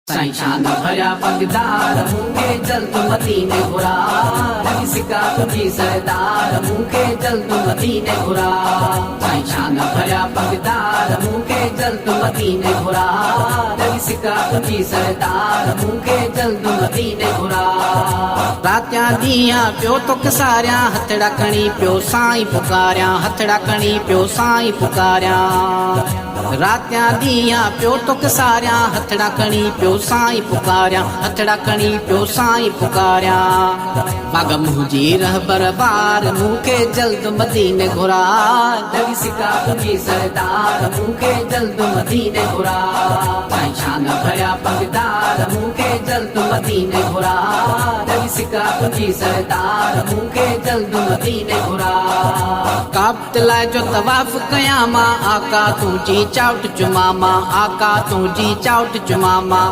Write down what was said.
साईं शान भया पगदार मूंखे जल्द मदीने घुरा रवि सिका तुझी सरदार मूंखे जल्द मदीने घुरा साईं शान भया पगदार मूंखे जल्द मदीने घुरा रवि सिका तुझी सरदार मूंखे जल्द मदीने घुरा रात्या दिया पियो तोखे सारिया हथड़ा खणी पियो साईं पुकारिया हथड़ा खणी पियो साईं पुकारिया रात्या दिया पियो तोखे सारिया हथड़ा खणी पियो साईं पुकारिया हथड़ा खणी पियो साईं पुकारिया पाग मुंहिंजी रहबर बार मूंखे जल्द मदीने घुरा रवि सिका तुझी सरदार मूंखे जल्द मदीने घुरा साईं शान भया पगदार मूंखे जल्द मदीने घुरा रवि सिका तुझी सरदार मूंखे जल्द मदीने घुरा काबत लाइ जो तवाफ़ कयां मां आका तुंहिंजी चाउट चुमा मां आका तुंहिंजी चाउट चुमा मां।